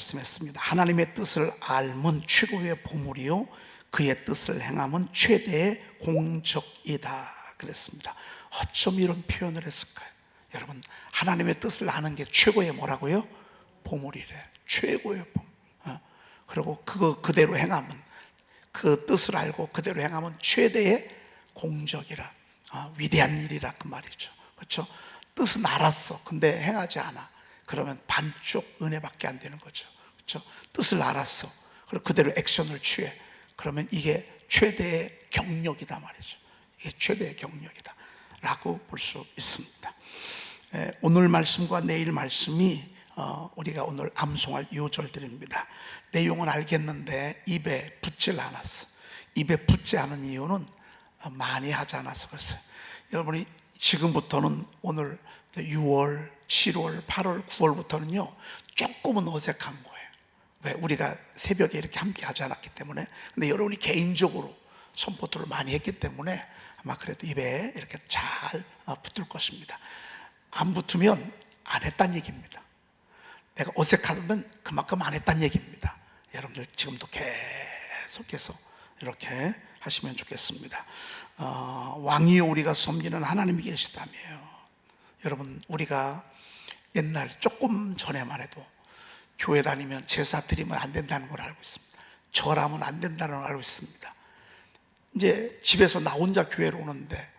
말씀했습니다. 하나님의 뜻을 알면 최고의 보물이요 그의 뜻을 행하면 최대의 공적이다 그랬습니다. 어쩜 이런 표현을 했을까요? 여러분, 하나님의 뜻을 아는 게 최고의 뭐라고요? 보물이래. 최고의 보물. 그리고 그거 그대로 행하면, 그 뜻을 알고 그대로 행하면 최대의 공적이라, 위대한 일이라 그 말이죠. 그렇죠? 뜻은 알았어. 근데 행하지 않아. 그러면 반쪽 은혜밖에 안 되는 거죠. 그렇죠? 뜻을 알았어. 그리고 그대로 액션을 취해. 그러면 이게 최대의 경력이다 말이죠. 이게 최대의 경력이다 라고 볼 수 있습니다. 오늘 말씀과 내일 말씀이 우리가 오늘 암송할 요절들입니다. 내용은 알겠는데 입에 붙질 않았어. 입에 붙지 않은 이유는 많이 하지 않아서 그랬어요. 여러분이 지금부터는 오늘 6월, 7월, 8월, 9월부터는요 조금은 어색한 거예요. 왜? 우리가 새벽에 이렇게 함께 하지 않았기 때문에. 근데 여러분이 개인적으로 선포도를 많이 했기 때문에 아마 그래도 입에 이렇게 잘 붙을 것입니다. 안 붙으면 안 했단 얘기입니다. 내가 어색하면 그만큼 안 했단 얘기입니다. 여러분들 지금도 계속해서 이렇게 하시면 좋겠습니다. 왕이요 우리가 섬기는 하나님이 계시다며요. 여러분, 우리가 옛날 조금 전에만 해도 교회 다니면 제사 드리면 안 된다는 걸 알고 있습니다. 절하면 안 된다는 걸 알고 있습니다. 이제 집에서 나 혼자 교회로 오는데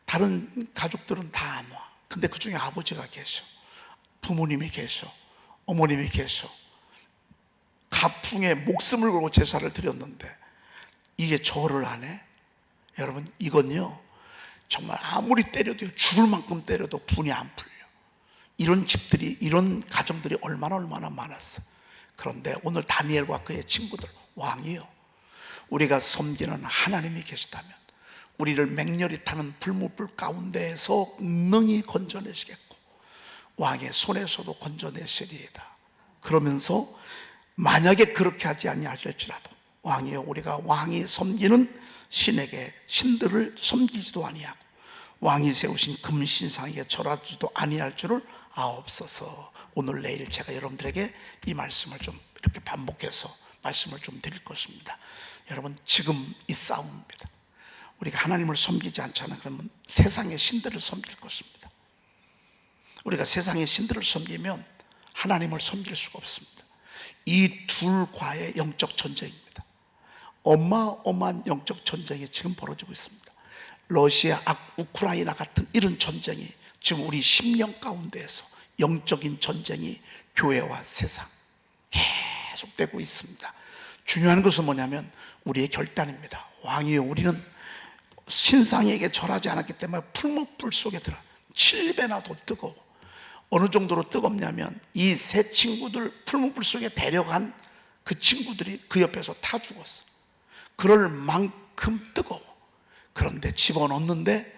다른 가족들은 다 안 와. 근데 그 중에 아버지가 계셔, 부모님이 계셔, 어머님이 계셔. 가풍에 목숨을 걸고 제사를 드렸는데 이게 절을 안 해? 여러분, 이건요 정말 아무리 때려도, 죽을 만큼 때려도 분이 안 풀려. 이런 집들이, 이런 가정들이 얼마나 많았어. 그런데 오늘 다니엘과 그의 친구들, 왕이요 우리가 섬기는 하나님이 계시다면 우리를 맹렬히 타는 불무불 가운데에서 능히 건져내시겠고 왕의 손에서도 건져내시리이다. 그러면서 만약에 그렇게 하지 아니하실지라도 왕이여 우리가 왕이 섬기는 신들을 섬기지도 아니하고 왕이 세우신 금신상에게 절하지도 아니할 줄을 아옵소서. 오늘 내일 제가 여러분들에게 이 말씀을 좀 이렇게 반복해서 말씀을 좀 드릴 것입니다. 여러분, 지금 이 싸움입니다. 우리가 하나님을 섬기지 않잖아요. 그러면 세상의 신들을 섬길 것입니다. 우리가 세상의 신들을 섬기면 하나님을 섬길 수가 없습니다. 이 둘과의 영적 전쟁입니다. 어마어마한 영적 전쟁이 지금 벌어지고 있습니다. 러시아, 우크라이나 같은 이런 전쟁이 지금 우리 심령 가운데에서 영적인 전쟁이 교회와 세상 계속되고 있습니다. 중요한 것은 뭐냐면 우리의 결단입니다. 왕이여 우리는 신상에게 절하지 않았기 때문에 풀무불 속에 들어 7배나 더 뜨거워. 어느 정도로 뜨겁냐면 이 세 친구들 풀무불 속에 데려간 그 친구들이 그 옆에서 타 죽었어. 그럴 만큼 뜨거워. 그런데 집어넣는데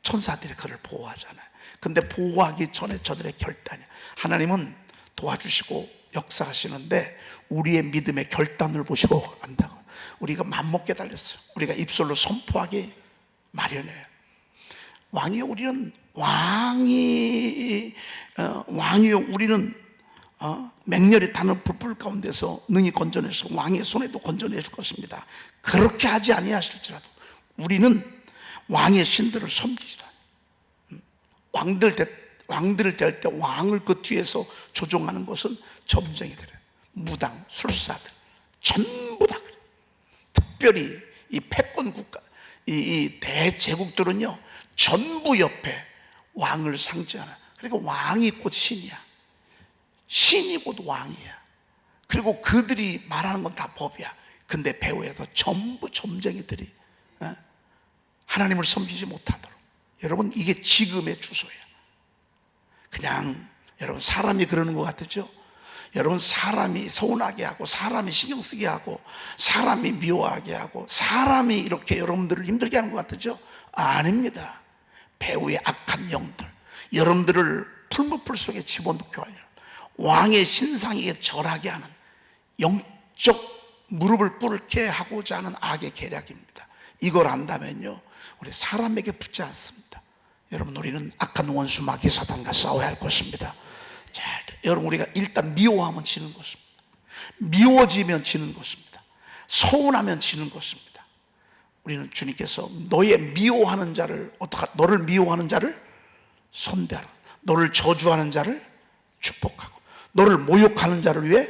천사들이 그를 보호하잖아요. 근데 보호하기 전에 저들의 결단이야. 하나님은 도와주시고 역사하시는데 우리의 믿음의 결단을 보시고 안다고. 우리가 맘먹게 달렸어요. 우리가 입술로 선포하기 마련이에요. 왕이요 우리는 왕이요 우리는 맹렬히 타는 불불 가운데서 능히 건져내서 왕의 손에도 건져내실 것입니다. 그렇게 하지 아니하실지라도 우리는 왕의 신들을 섬기지도 않아요. 왕들을 댈 때 왕을 그 뒤에서 조종하는 것은 점쟁이들, 무당, 술사들 전부 다 그래요. 특별히 이 패권 국가, 이 대제국들은요 전부 옆에 왕을 상징하는. 그러니까 왕이 곧 신이야. 신이 곧 왕이야. 그리고 그들이 말하는 건 다 법이야. 근데 배후에서 전부 점쟁이들이 하나님을 섬기지 못하도록. 여러분, 이게 지금의 주소야. 그냥 여러분 사람이 그러는 것 같죠? 여러분, 사람이 서운하게 하고 사람이 신경 쓰게 하고 사람이 미워하게 하고 사람이 이렇게 여러분들을 힘들게 하는 것 같죠? 아닙니다. 배후의 악한 영들, 여러분들을 풀무불 속에 집어넣게 하려는, 왕의 신상에게 절하게 하는, 영적 무릎을 꿇게 하고자 하는 악의 계략입니다. 이걸 안다면요 우리 사람에게 붙지 않습니다. 여러분, 우리는 악한 원수 마귀 사단과 싸워야 할 것입니다. 여러분, 우리가 일단 미워하면 지는 것입니다. 미워지면 지는 것입니다. 서운하면 지는 것입니다. 우리는 주님께서 너의 미워하는 자를 너를 미워하는 자를 선대하라. 너를 저주하는 자를 축복하고 너를 모욕하는 자를 위해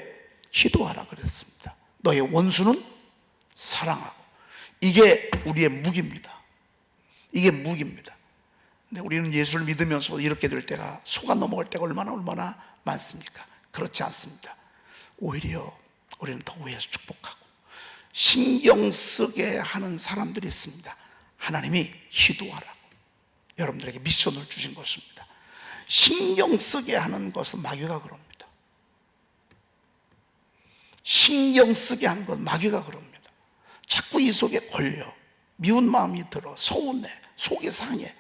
기도하라 그랬습니다. 너의 원수는 사랑하고. 이게 우리의 무기입니다. 이게 무기입니다. 근데 우리는 예수를 믿으면서 이렇게 될 때가, 속아 넘어갈 때가 얼마나 많습니까? 그렇지 않습니다. 오히려 우리는 더 위에서 축복하고 신경 쓰게 하는 사람들이 있습니다. 하나님이 기도하라고 여러분들에게 미션을 주신 것입니다. 신경 쓰게 하는 것은 마귀가 그럽니다. 신경 쓰게 하는 건 마귀가 그럽니다. 자꾸 이 속에 걸려 미운 마음이 들어 서운해, 속이 상해.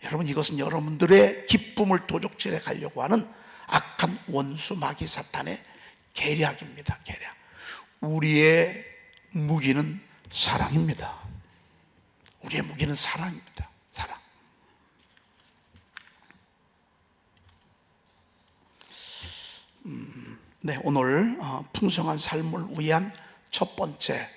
여러분, 이것은 여러분들의 기쁨을 도적질해 가려고 하는 악한 원수 마귀 사탄의 계략입니다. 계략. 우리의 무기는 사랑입니다. 우리의 무기는 사랑입니다. 사랑. 네, 오늘 풍성한 삶을 위한 첫 번째,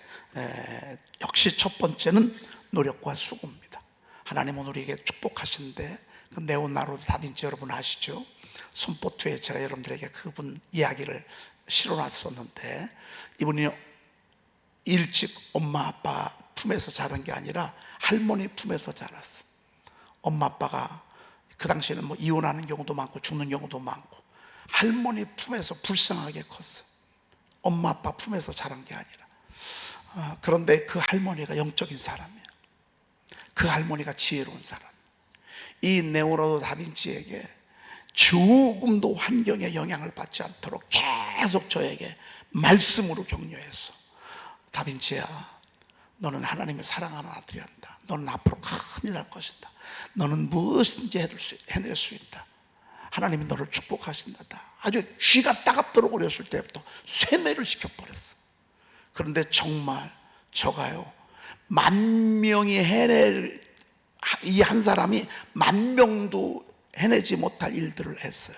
역시 첫 번째는 노력과 수고입니다. 하나님은 우리에게 축복하시는데, 그 네오나르도 다빈치 여러분 아시죠? 손포트에 제가 여러분들에게 그분 이야기를 실어놨었는데, 이분이 일찍 엄마 아빠 품에서 자란 게 아니라 할머니 품에서 자랐어. 엄마 아빠가 그 당시에는 뭐 이혼하는 경우도 많고 죽는 경우도 많고, 할머니 품에서 불쌍하게 컸어. 엄마 아빠 품에서 자란 게 아니라. 그런데 그 할머니가 영적인 사람이야. 그 할머니가 지혜로운 사람. 이 네오나르도 다빈치에게 조금도 환경의 영향을 받지 않도록 계속 저에게 말씀으로 격려했어. 다빈치야, 너는 하나님의 사랑하는 아들이란다. 너는 앞으로 큰일 날 것이다. 너는 무엇이든지 해낼 수 있다. 하나님이 너를 축복하신다. 아주 쥐가 따갑도록 어렸을 때부터 쇠뇌를 시켜버렸어. 그런데 정말 저가요, 10,000명이 해낼, 이 한 사람이 10,000명도 해내지 못할 일들을 했어요.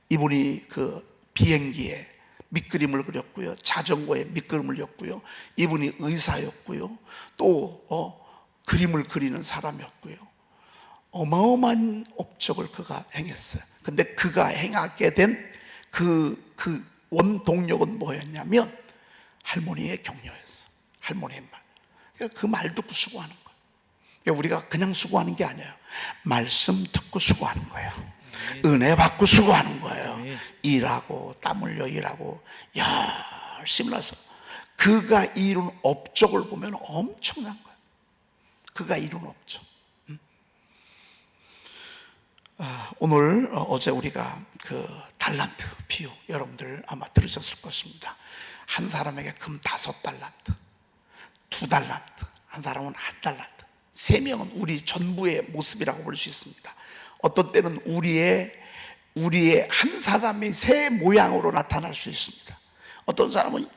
이분이 그 비행기에 밑그림을 그렸고요, 자전거에 밑그림을 그렸고요, 이분이 의사였고요, 또 그림을 그리는 사람이었고요. 어마어마한 업적을 그가 행했어요. 근데 그가 행하게 된 그 원동력은 뭐였냐면 할머니의 격려였어. 할머니의 말. 그러니까 그 말 듣고 수고하는 거예요. 그러니까 우리가 그냥 수고하는 게 아니에요. 말씀 듣고 수고하는 거예요. 은혜 받고 수고하는 거예요. 일하고 땀 흘려 일하고 열심히 나서 그가 이룬 업적을 보면 엄청난 거예요. 그가 이룬 업적. 오늘 어제 우리가 그 달란트 비유 여러분들 아마 들으셨을 것입니다. 한 사람에게 금 5달란트, 2달란트, 한 사람은 1달란트. 3명은 우리 전부의 모습이라고 볼 수 있습니다. 어떤 때는 우리의 한 사람이 새 모양으로 나타날 수 있습니다. 어떤 사람은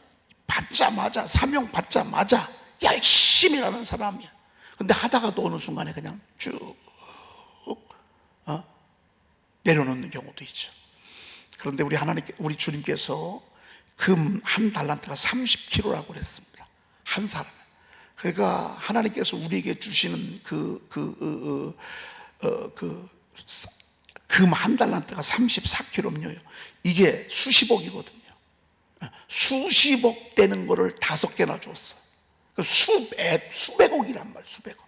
받자마자, 사명 받자마자 열심히 하는 사람이야. 근데 하다가도 어느 순간에 그냥 쭉 내려놓는 경우도 있죠. 그런데 우리 주님께서 금 1달란트가 30kg라고 그랬습니다. 한 사람. 그러니까 하나님께서 우리에게 주시는 금 1달란트가 34kg면요, 이게 수십억이거든요. 수십억 되는 거를 5개나 줬어. 수백억이란 말, 수백억.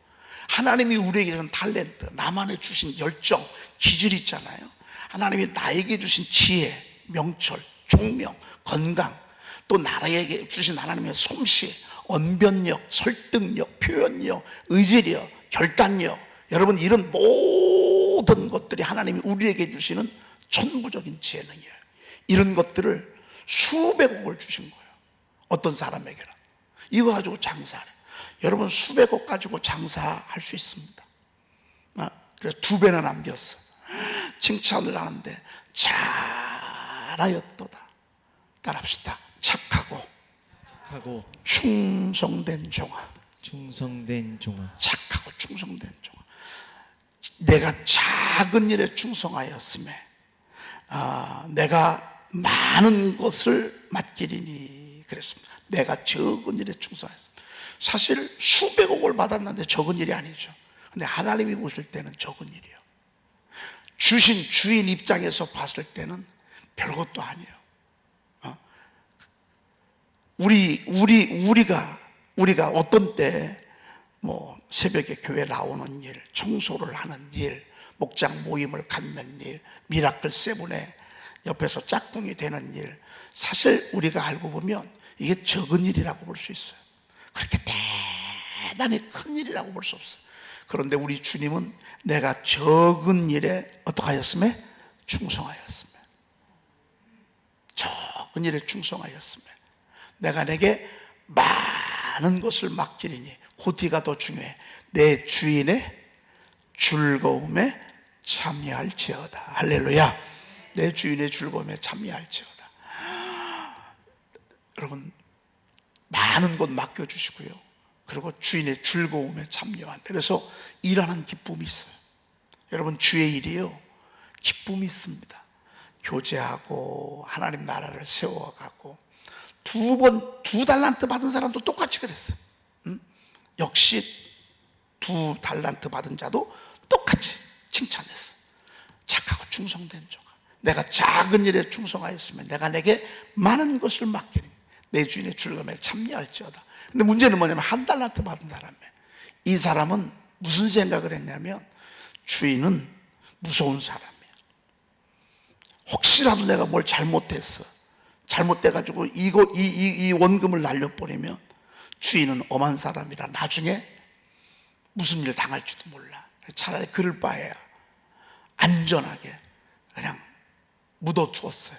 하나님이 우리에게 준 탤런트, 나만의 주신 열정, 기질 있잖아요. 하나님이 나에게 주신 지혜, 명철, 총명, 건강, 또 나에게 주신 하나님의 솜씨, 언변력, 설득력, 표현력, 의지력, 결단력, 여러분, 이런 모든 것들이 하나님이 우리에게 주시는 천부적인 재능이에요. 이런 것들을 수백억을 주신 거예요. 어떤 사람에게는. 이거 가지고 장사를. 여러분, 수백억 가지고 장사할 수 있습니다. 그래서 2배나 남겼어. 칭찬을 하는데 잘하였도다. 따라합시다. 착하고 충성된 종아. 충성된 종아. 착하고 충성된 종아. 내가 작은 일에 충성하였음에 내가 많은 것을 맡기리니 그랬습니다. 내가 적은 일에 충성했습니다. 사실 수백억을 받았는데 적은 일이 아니죠. 근데 하나님이 보실 때는 적은 일이에요. 주신 주인 입장에서 봤을 때는 별것도 아니에요. 우리가 어떤 때 새벽에 교회 나오는 일, 청소를 하는 일, 목장 모임을 갖는 일, 미라클 세븐에 옆에서 짝꿍이 되는 일, 사실 우리가 알고 보면 이게 적은 일이라고 볼 수 있어요. 그렇게 대단히 큰 일이라고 볼 수 없어요. 그런데 우리 주님은 내가 적은 일에 어떻게 하였으며? 충성하였으며. 적은 일에 충성하였으며. 내가 내게 많은 것을 맡기리니, 그 뒤가 더 중요해. 내 주인의 즐거움에 참여할지어다. 할렐루야. 내 주인의 즐거움에 참여할지어다. 여러분, 많은 것 맡겨주시고요, 그리고 주인의 즐거움에 참여한다. 그래서 일하는 기쁨이 있어요. 여러분, 주의 일이요, 기쁨이 있습니다. 교제하고 하나님 나라를 세워가고, 두 달란트 받은 사람도 똑같이 그랬어요. 역시 2달란트 받은 자도 똑같이 칭찬했어. 착하고 충성된 자가, 내가 작은 일에 충성하였으면 내가 내게 많은 것을 맡기니 내 주인의 즐거움에 참여할지어다. 근데 문제는 뭐냐면 1달란트 받은 사람이에요. 이 사람은 무슨 생각을 했냐면, 주인은 무서운 사람이에요. 혹시라도 내가 뭘 잘못돼가지고 이 원금을 날려버리면 주인은 엄한 사람이라 나중에 무슨 일 당할지도 몰라. 차라리 그럴 바에야 안전하게 그냥 묻어두었어요.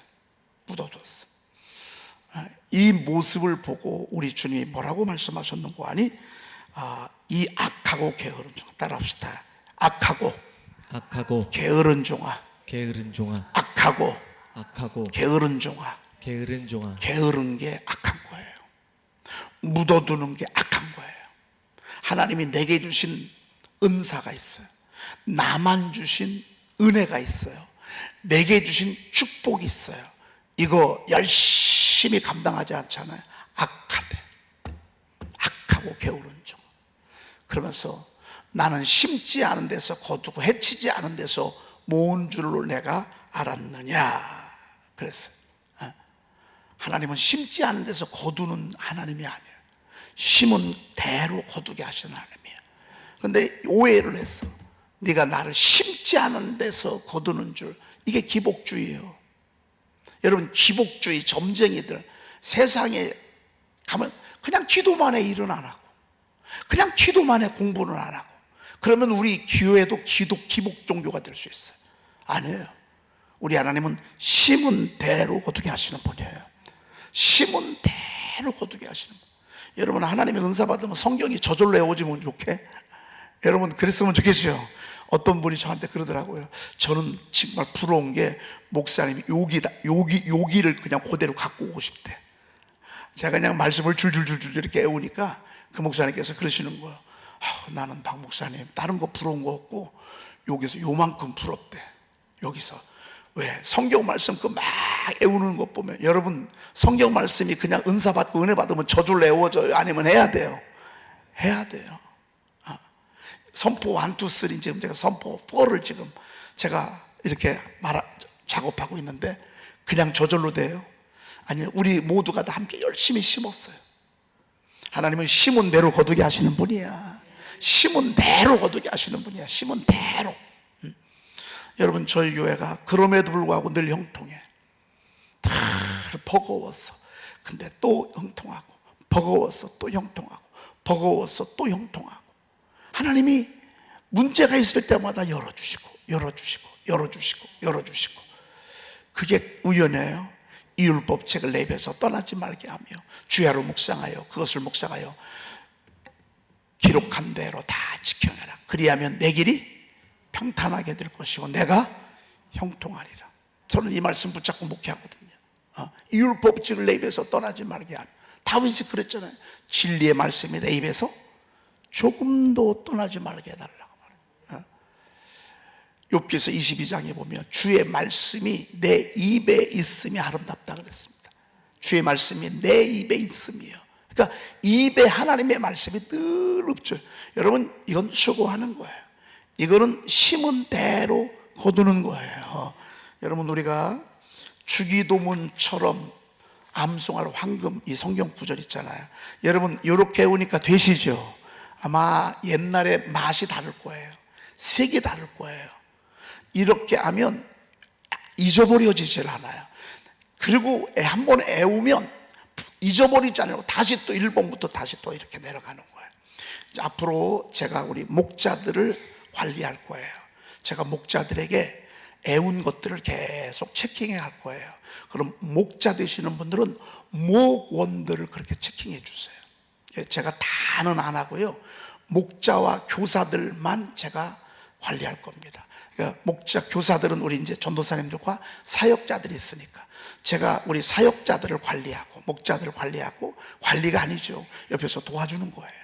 이 모습을 보고 우리 주님이 뭐라고 말씀하셨는고 하니, 이 악하고 게으른 종아, 따라합시다. 악하고 게으른 종아. 악하고 게으른 종아. 게으른 게 악한 거예요. 묻어두는 게 악한 거예요. 하나님이 내게 주신 은사가 있어요. 나만 주신 은혜가 있어요. 내게 주신 축복이 있어요. 이거 열심히 감당하지 않잖아요. 악하고 게으른 종. 그러면서 나는 심지 않은 데서 거두고 해치지 않은 데서 모은 줄로 내가 알았느냐 그랬어요. 하나님은 심지 않은 데서 거두는 하나님이 아니에요. 심은 대로 거두게 하시는 하나님이에요. 그런데 오해를 했어. 네가 나를 심지 않은 데서 거두는 줄. 이게 기복주의예요. 여러분, 기복주의 점쟁이들 세상에 가면 그냥 기도만 해, 일은 안 하고, 그냥 기도만 해, 공부는 안 하고. 그러면 우리 교회도 기복 종교가 될 수 있어요. 아니에요. 우리 하나님은 심은 대로 거두게 하시는 분이에요. 심은 대로 거두게 하시는 분. 여러분, 하나님의 은사 받으면 성경이 저절로 외워지면 좋게. 여러분, 그랬으면 좋겠죠. 어떤 분이 저한테 그러더라고요. 저는 정말 부러운 게, 목사님이 여기를 그냥 그대로 갖고 오고 싶대. 제가 그냥 말씀을 줄줄줄줄 이렇게 외우니까 그 목사님께서 그러시는 거예요. 나는 박 목사님 다른 거 부러운 거 없고 여기서 요만큼 부럽대. 여기서 왜 성경 말씀 그 막 외우는 것 보면, 여러분, 성경 말씀이 그냥 은사 받고 은혜 받으면 저절로 외워져요? 아니면 해야 돼요? 해야 돼요. 선포 1, 2, 3, 지금 제가 선포 4를 지금 제가 이렇게 작업하고 있는데, 그냥 저절로 돼요? 아니요, 우리 모두가 다 함께 열심히 심었어요. 하나님은 심은 대로 거두게 하시는 분이야. 심은 대로 거두게 하시는 분이야. 심은 대로. 여러분, 저희 교회가 그럼에도 불구하고 늘 형통해. 버거웠어. 근데 또 형통하고, 버거웠어 또 형통하고, 버거웠어 또 형통하고. 하나님이 문제가 있을 때마다 열어주시고. 그게 우연해요. 이 율법책을 내 입에서 떠나지 말게 하며 주야로 묵상하여 그것을 묵상하여 기록한 대로 다 지켜내라. 그리하면 내 길이 평탄하게 될 것이고 내가 형통하리라. 저는 이 말씀 붙잡고 목회하거든요. 이 율법책을 내 입에서 떠나지 말게 하며. 다윗이 그랬잖아요. 진리의 말씀이 내 입에서 조금도 떠나지 말게 해달라고 말해요. 욥기서 22장에 보면 주의 말씀이 내 입에 있음이 아름답다 그랬습니다. 주의 말씀이 내 입에 있음이요. 그러니까 입에 하나님의 말씀이 늘 없죠. 여러분, 이건 수고하는 거예요. 이거는 심은 대로 거두는 거예요. 여러분, 우리가 주기도문처럼 암송할 황금, 이 성경 구절 있잖아요. 여러분, 이렇게 외우니까 되시죠? 아마 옛날에 맛이 다를 거예요. 색이 다를 거예요. 이렇게 하면 잊어버려지질 않아요. 그리고 한 번 외우면 잊어버리지 않고 다시 또 1번부터 다시 또 이렇게 내려가는 거예요. 이제 앞으로 제가 우리 목자들을 관리할 거예요. 제가 목자들에게 애운 것들을 계속 체킹해 갈 거예요. 그럼 목자 되시는 분들은 목원들을 그렇게 체킹해 주세요. 제가 다는 안 하고요, 목자와 교사들만 제가 관리할 겁니다. 그러니까 목자, 교사들은 우리 이제 전도사님들과 사역자들이 있으니까 제가 우리 사역자들을 관리하고 목자들을 관리하고, 관리가 아니죠, 옆에서 도와주는 거예요.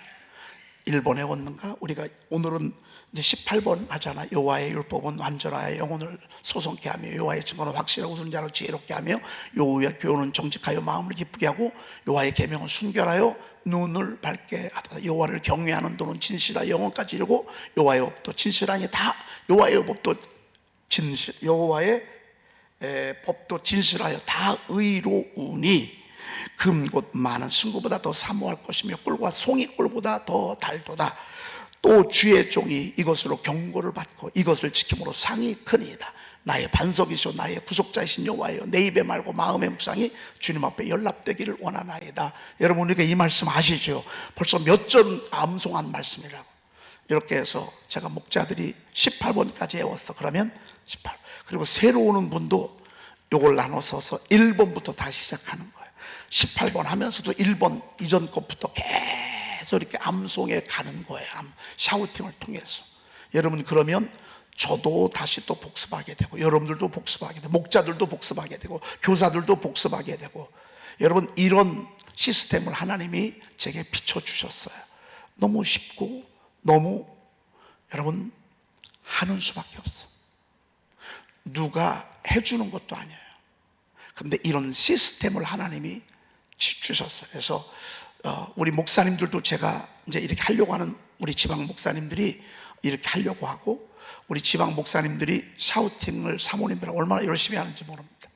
1번에 왔는가? 우리가 오늘은 이제 18번 하잖아. 여호와의 율법은 완전하여 영혼을 소성케 하며 여호와의 증거는 확실하고 웃은 자로 지혜롭게 하며 여호와의 교훈은 정직하여 마음을 기쁘게 하고 여호와의 계명은 순결하여 눈을 밝게 하다. 여호와를 경외하는 도는 진실하 영혼까지 이르고 여호와의 법도 진실하니 다 여호와의 법도 진실, 여호와의 법도 진실하여 다 의로우니 금 곧 많은 승구보다 더 사모할 것이며 꿀과 송이 꿀보다 더 달도다. 또 주의 종이 이것으로 경고를 받고 이것을 지킴으로 상이 크니이다. 나의 반석이시오 나의 구속자이신 여호와여, 내 입의 말고 마음의 묵상이 주님 앞에 연락되기를 원하나이다. 여러분, 우리가 이 말씀 아시죠? 벌써 몇 전 암송한 말씀이라고. 이렇게 해서 제가 목자들이 18번까지 외웠어. 그러면 18. 그리고 새로 오는 분도 요걸 나눠서서 1번부터 다시 시작하는 거예요. 18번 하면서도 1번 이전 것부터 계속 이렇게 암송해 가는 거예요. 샤우팅을 통해서. 여러분, 그러면 저도 다시 또 복습하게 되고 여러분들도 복습하게 되고 목자들도 복습하게 되고 교사들도 복습하게 되고, 여러분, 이런 시스템을 하나님이 제게 비춰주셨어요. 너무 쉽고 너무, 여러분, 하는 수밖에 없어. 누가 해주는 것도 아니에요. 근데 이런 시스템을 하나님이 주셨어요. 그래서 우리 목사님들도 제가 이제 이렇게 하려고 하는, 우리 지방 목사님들이 이렇게 하려고 하고, 우리 지방 목사님들이 샤우팅을 사모님들 얼마나 열심히 하는지 모릅니다.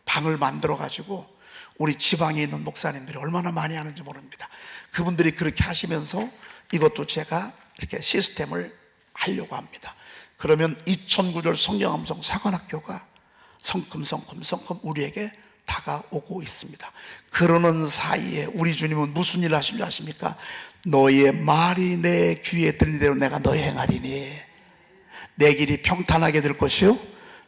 방을 만들어 가지고 우리 지방에 있는 목사님들이 얼마나 많이 하는지 모릅니다. 그분들이 그렇게 하시면서 이것도 제가 이렇게 시스템을 하려고 합니다. 그러면 2009절 성경암송 사관학교가 성큼성큼 우리에게 다가오고 있습니다. 그러는 사이에 우리 주님은 무슨 일을 하신 줄 아십니까? 너의 말이 내 귀에 들린 대로 내가 너희 행하리니 내 길이 평탄하게 될 것이요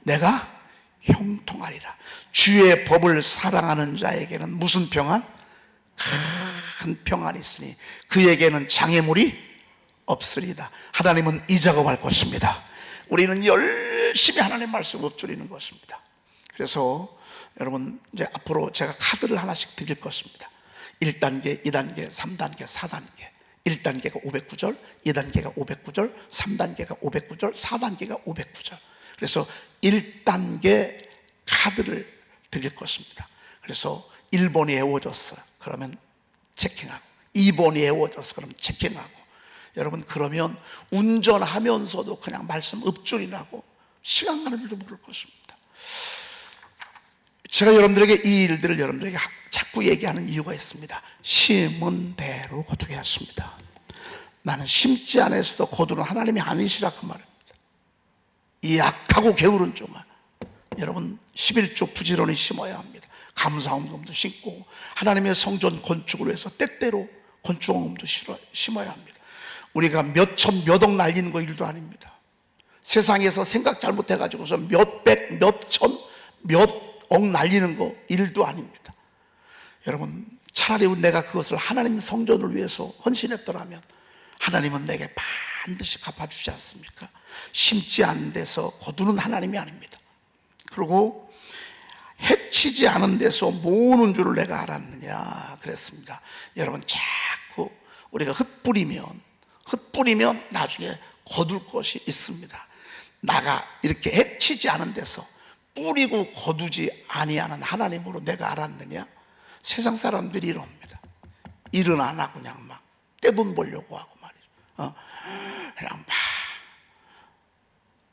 내가 형통하리라. 주의 법을 사랑하는 자에게는 무슨 평안? 큰 평안이 있으니 그에게는 장애물이 없으리다. 하나님은 이 작업할 것입니다. 우리는 열심히 하나님 말씀 읊조리는 것입니다. 그래서 여러분, 이제 앞으로 제가 카드를 하나씩 드릴 것입니다. 1단계, 2단계, 3단계, 4단계. 1단계가 509절, 2단계가 509절, 3단계가 509절, 4단계가 509절. 그래서 1단계 카드를 드릴 것입니다. 그래서 1번이 외워졌어요. 그러면 체킹하고, 2번이 외워졌어. 그러면 체킹하고. 여러분, 그러면 운전하면서도 그냥 말씀 읊조리라고 시간 가는 줄도 모를 것입니다. 제가 여러분들에게 이 일들을 여러분들에게 자꾸 얘기하는 이유가 있습니다. 심은 대로 거두게 하십니다. 나는 심지 않아서도 거두는 하나님이 아니시라, 그 말입니다. 이 약하고 게으른 종아, 여러분 11조 부지런히 심어야 합니다. 감사원금도 심고 하나님의 성전 건축을 위해서 때때로 건축원금도 심어야 합니다. 우리가 몇천 몇억 날리는 거 일도 아닙니다. 세상에서 생각 잘못해가지고서 몇백 몇천 몇억 날리는 거 일도 아닙니다. 여러분, 차라리 내가 그것을 하나님 성전을 위해서 헌신했더라면 하나님은 내게 반드시 갚아주지 않습니까? 심지 않은 데서 거두는 하나님이 아닙니다. 그리고 해치지 않은 데서 모으는 줄을 내가 알았느냐 그랬습니다. 여러분, 자꾸 우리가 흩뿌리면 나중에 거둘 것이 있습니다. 나가 이렇게 해치지 않은 데서 뿌리고 거두지 아니하는 하나님으로 내가 알았느냐? 세상 사람들이 이럽니다. 일은 안 하고 그냥 막 떼돈 벌려고 하고 말이죠. 그냥 막.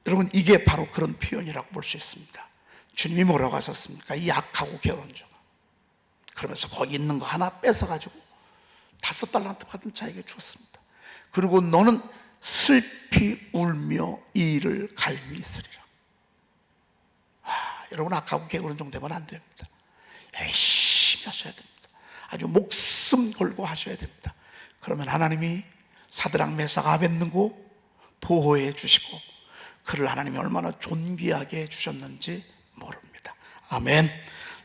여러분, 이게 바로 그런 표현이라고 볼 수 있습니다. 주님이 뭐라고 하셨습니까? 이 약하고 게으른 종아. 그러면서 거기 있는 거 하나 뺏어가지고 5달란트 받은 자에게 주었습니다. 그리고 너는 슬피 울며 이 일을 갈미 있으리라. 여러분, 악하고 게으른 종 되면 안 됩니다. 열심히 하셔야 됩니다. 아주 목숨 걸고 하셔야 됩니다. 그러면 하나님이 사드락 메삭 아벳느고 보호해 주시고 그를 하나님이 얼마나 존귀하게 해주셨는지 모릅니다. 아멘.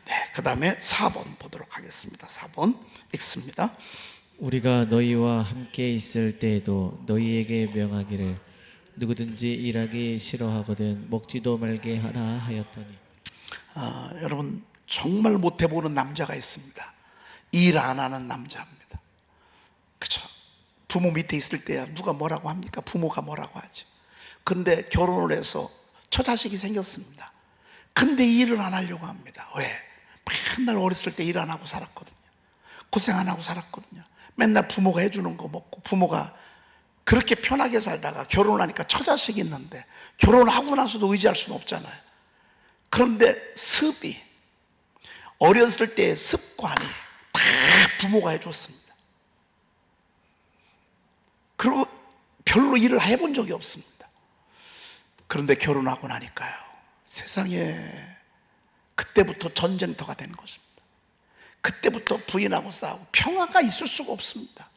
네, 그 다음에 4번 보도록 하겠습니다. 4번 읽습니다. 우리가 너희와 함께 있을 때에도 너희에게 명하기를 누구든지 일하기 싫어하거든 먹지도 말게 하라 하였더니. 여러분, 정말 못해보는 남자가 있습니다. 일 안 하는 남자입니다. 그렇죠? 부모 밑에 있을 때야 누가 뭐라고 합니까? 부모가 뭐라고 하죠. 근데 결혼을 해서 처자식이 생겼습니다. 근데 일을 안 하려고 합니다. 왜? 맨날 어렸을 때 일 안 하고 살았거든요. 고생 안 하고 살았거든요. 맨날 부모가 해주는 거 먹고, 부모가 그렇게 편하게 살다가 결혼하니까 처자식이 있는데 결혼하고 나서도 의지할 수는 없잖아요. 그런데 습이, 어렸을 때의 습관이 다 부모가 해줬습니다. 그리고 별로 일을 해본 적이 없습니다. 그런데 결혼하고 나니까요, 세상에 그때부터 전쟁터가 되는 것입니다. 그때부터 부인하고 싸우고 평화가 있을 수가 없습니다.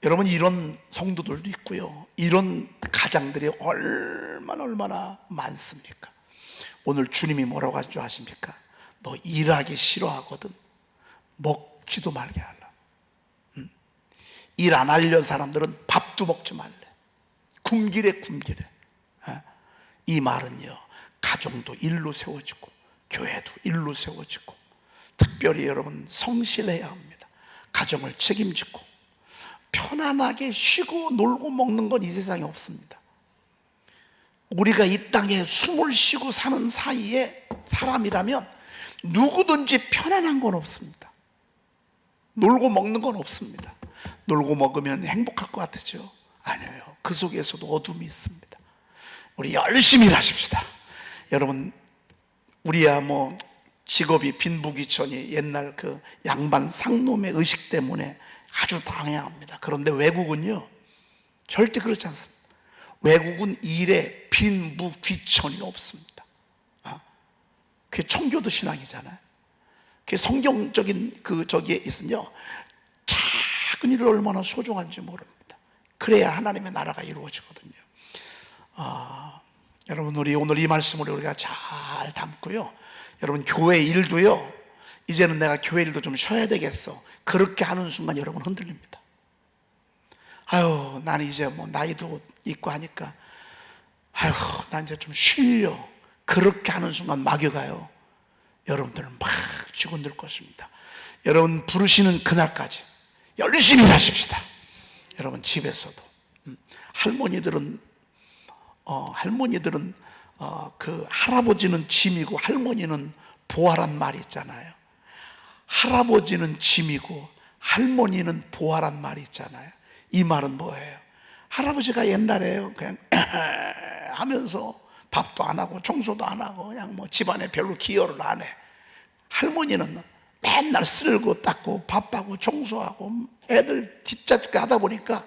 여러분, 이런 성도들도 있고요, 이런 가장들이 얼마나 많습니까? 오늘 주님이 뭐라고 하신 줄 아십니까? 너 일하기 싫어하거든 먹지도 말게 하라. 일 안 하려는 사람들은 밥도 먹지 말래. 굶기래. 이 말은요, 가정도 일로 세워지고 교회도 일로 세워지고, 특별히 여러분 성실해야 합니다. 가정을 책임지고 편안하게 쉬고 놀고 먹는 건 이 세상에 없습니다. 우리가 이 땅에 숨을 쉬고 사는 사이에 사람이라면 누구든지 편안한 건 없습니다. 놀고 먹는 건 없습니다. 놀고 먹으면 행복할 것 같으죠? 아니에요. 그 속에서도 어둠이 있습니다. 우리 열심히 일하십시다. 여러분, 우리야 뭐 직업이 빈부귀천이 옛날 그 양반 상놈의 의식 때문에 아주 당해합니다. 그런데 외국은요, 절대 그렇지 않습니다. 외국은 일에 빈부귀천이 없습니다. 그게 청교도 신앙이잖아요. 그게 성경적인 저기에 있으면요, 작은 일을 얼마나 소중한지 모릅니다. 그래야 하나님의 나라가 이루어지거든요. 여러분, 우리 오늘 이 말씀을 우리가 잘 담고요, 여러분 교회 일도요, 이제는 내가 교회 일도 좀 쉬어야 되겠어, 그렇게 하는 순간 여러분 흔들립니다. 아유, 난 이제 뭐 나이도 있고 하니까 아유, 난 이제 좀 쉬려, 그렇게 하는 순간 막여가요, 여러분들은 막 죽어들 것입니다. 여러분 부르시는 그날까지 열심히 일하십시다. 여러분 집에서도 할머니들은 그 할아버지는 짐이고 할머니는 보아란 말이 있잖아요. 할아버지는 짐이고 할머니는 보아란 말이 있잖아요. 이 말은 뭐예요? 할아버지가 옛날에요, 그냥 하면서 밥도 안 하고 청소도 안 하고 그냥 뭐 집안에 별로 기여를 안 해. 할머니는 맨날 쓸고 닦고 밥하고 청소하고 애들 뒷잡기 하다 보니까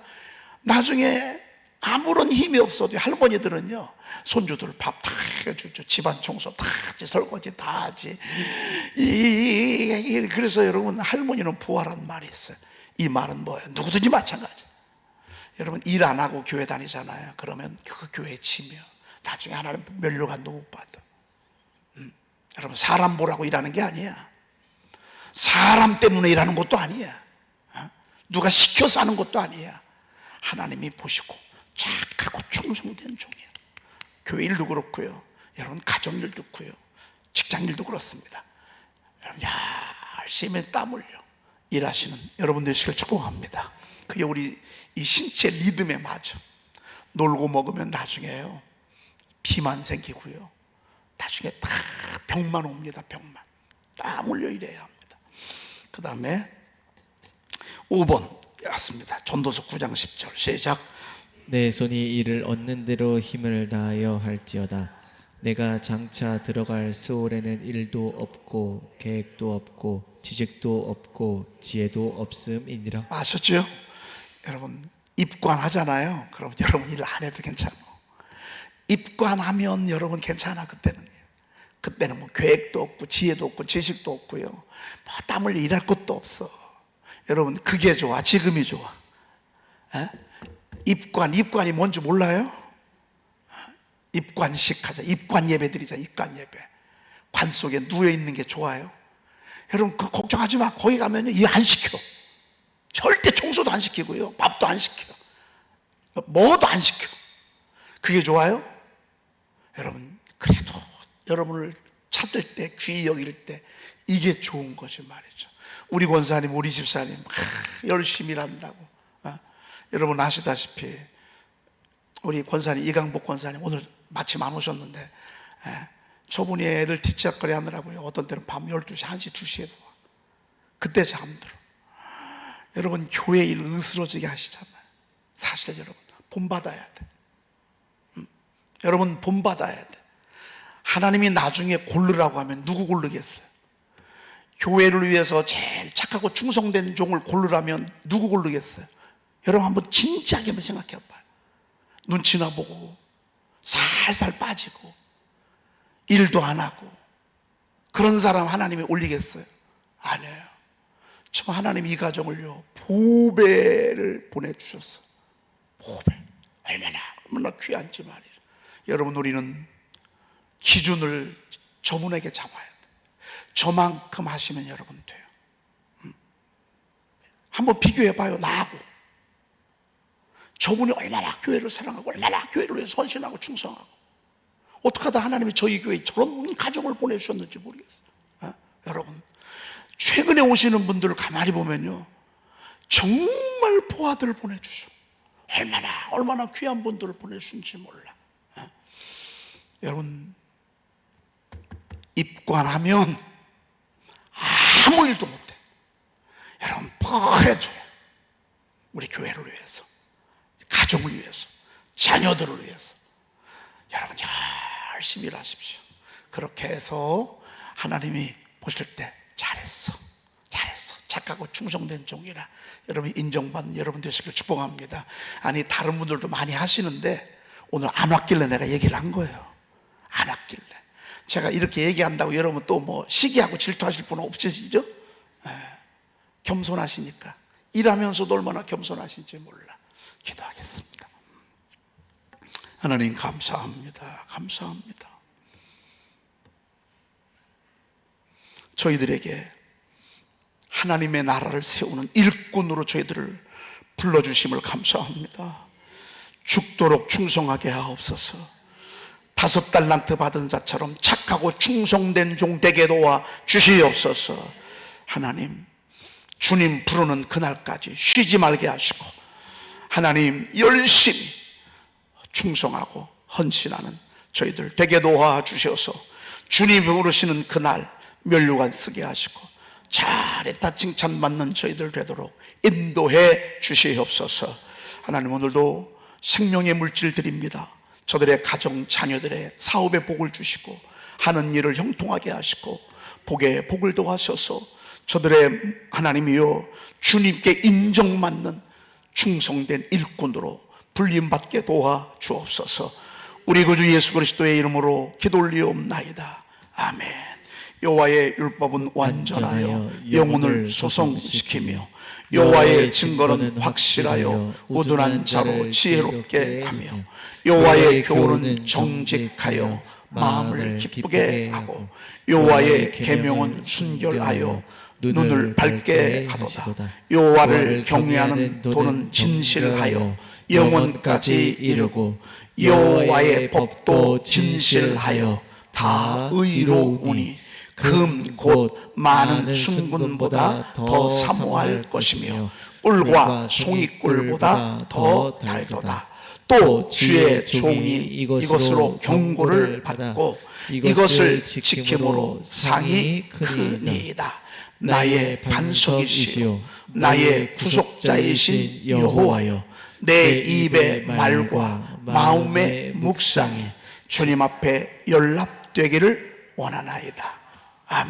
나중에 아무런 힘이 없어도 할머니들은요, 손주들 밥 다 해주죠. 집안 청소 다 하지, 설거지 다 하지. 그래서 여러분, 할머니는 보아란 말이 있어요. 이 말은 뭐예요? 누구든지 마찬가지. 여러분 일 안 하고 교회 다니잖아요. 그러면 그 교회 치며 나중에 하나님 면류관도 못 받아. 여러분, 사람 보라고 일하는 게 아니야. 사람 때문에 일하는 것도 아니야. 누가 시켜서 하는 것도 아니야. 하나님이 보시고 착하고 충성된 종이야. 교회 일도 그렇고요, 여러분 가정 일도 그렇고요, 직장 일도 그렇습니다. 여러분 열심히 땀 흘려 일하시는 여러분 되시길 축복합니다. 그게 우리 이 신체 리듬에 맞아. 놀고 먹으면 나중에요 비만 생기고요, 나중에 다 병만 옵니다. 병만 다 몰려 이래야 합니다. 그 다음에 5번 왔습니다. 전도서 9장 10절 시작. 내 손이 이를 얻는 대로 힘을 다하여 할지어다. 내가 장차 들어갈 스올에는 일도 없고 계획도 없고 지식도 없고 지혜도 없음이니라. 아셨죠? 여러분 입관하잖아요. 그럼 여러분 일 안 해도 괜찮아. 입관하면 여러분 괜찮아. 그때는 뭐 계획도 없고 지혜도 없고 지식도 없고요, 뭐 땀 흘려 일할 것도 없어. 여러분 그게 좋아? 지금이 좋아? 에? 입관이 뭔지 몰라요? 입관식 하자. 입관 예배 드리자. 입관 예배. 관 속에 누워 있는 게 좋아요? 여러분 그 걱정하지 마. 거기 가면요 일 안 시켜. 절대 청소도 안 시키고요, 밥도 안 시켜, 뭐도 안 시켜. 그게 좋아요? 여러분 그래도 여러분을 찾을 때, 귀히 여길 때 이게 좋은 거지 말이죠. 우리 권사님, 우리 집사님 열심히 일한다고. 여러분 아시다시피 우리 권사님, 이강복 권사님 오늘 마침 안 오셨는데, 저분이 애들 뒷짝거리 하느라고요, 어떤 때는 밤 12시, 1시, 2시에 와. 그때 잠들어. 여러분 교회 일 으스러지게 하시잖아요. 사실 여러분 본받아야 돼. 여러분 본받아야 돼. 하나님이 나중에 고르라고 하면 누구 고르겠어요? 교회를 위해서 제일 착하고 충성된 종을 고르라면 누구 고르겠어요? 여러분 한번 진지하게 한번 생각해 봐요. 눈치나 보고 살살 빠지고 일도 안 하고 그런 사람 하나님이 올리겠어요? 아니에요. 저 하나님 이 가정을요 보배를 보내주셨어. 보배. 얼마나 귀한지 말이에요. 여러분 우리는 기준을 저분에게 잡아야 돼. 저만큼 하시면 여러분 돼요. 한번 비교해 봐요. 나하고. 저분이 얼마나 교회를 사랑하고 얼마나 교회를 위해 헌신하고 충성하고, 어떻게 하다 하나님이 저희 교회에 저런 가정을 보내주셨는지 모르겠어요. 여러분 최근에 오시는 분들을 가만히 보면요 정말 보아들 보내주셔. 얼마나 귀한 분들을 보내주신지 몰라. 여러분 입관하면 아무 일도 못해. 여러분 그래도 우리 교회를 위해서, 가정을 위해서, 자녀들을 위해서 여러분 열심히 일하십시오. 그렇게 해서 하나님이 보실 때 잘했어 착하고 충성된 종이라 여러분이 인정받는 여러분 되시길 축복합니다. 아니 다른 분들도 많이 하시는데 오늘 안 왔길래 내가 얘기를 한 거예요. 안 왔길래. 제가 이렇게 얘기한다고 여러분 또 뭐 시기하고 질투하실 분은 없으시죠? 겸손하시니까. 일하면서도 얼마나 겸손하신지 몰라. 기도하겠습니다. 하나님 감사합니다. 저희들에게 하나님의 나라를 세우는 일꾼으로 저희들을 불러주심을 감사합니다. 죽도록 충성하게 하옵소서. 5달란트 받은 자처럼 착하고 충성된 종 되게 도와 주시옵소서. 하나님, 주님 부르는 그날까지 쉬지 말게 하시고 하나님 열심히 충성하고 헌신하는 저희들 되게 도와 주셔서 주님 부르시는 그날 면류관 쓰게 하시고 잘했다 칭찬받는 저희들 되도록 인도해 주시옵소서. 하나님 오늘도 생명의 물질 드립니다. 저들의 가정 자녀들의 사업에 복을 주시고 하는 일을 형통하게 하시고 복에 복을 더하셔서 저들의 하나님이여 주님께 인정받는 충성된 일꾼으로 불림받게 도와 주옵소서. 우리 구주 예수 그리스도의 이름으로 기도 올리옵나이다. 아멘. 여호와의 율법은 완전하여 영혼을 소성시키며 여호와의 증거는 확실하여 우둔한 자로 지혜롭게 하며 여호와의 교훈은 정직하여 마음을 기쁘게 하고 여호와의 계명은 순결하여 눈을 밝게 하도다. 여호와를 경외하는 도는 진실하여 영원까지 이르고 여호와의 법도 진실하여 다 의로우니 금 곧 많은 순금보다 더 사모할 것이며 꿀과 송이꿀보다 더 달도다. 또 주의 종이 이것으로 경고를 받고 이것을 지킴으로 상이 크니이다. 나의 반석이시요 나의 구속자이신 여호와여, 내 입의 말과 마음의 묵상이 주님 앞에 연락되기를 원하나이다. 아멘.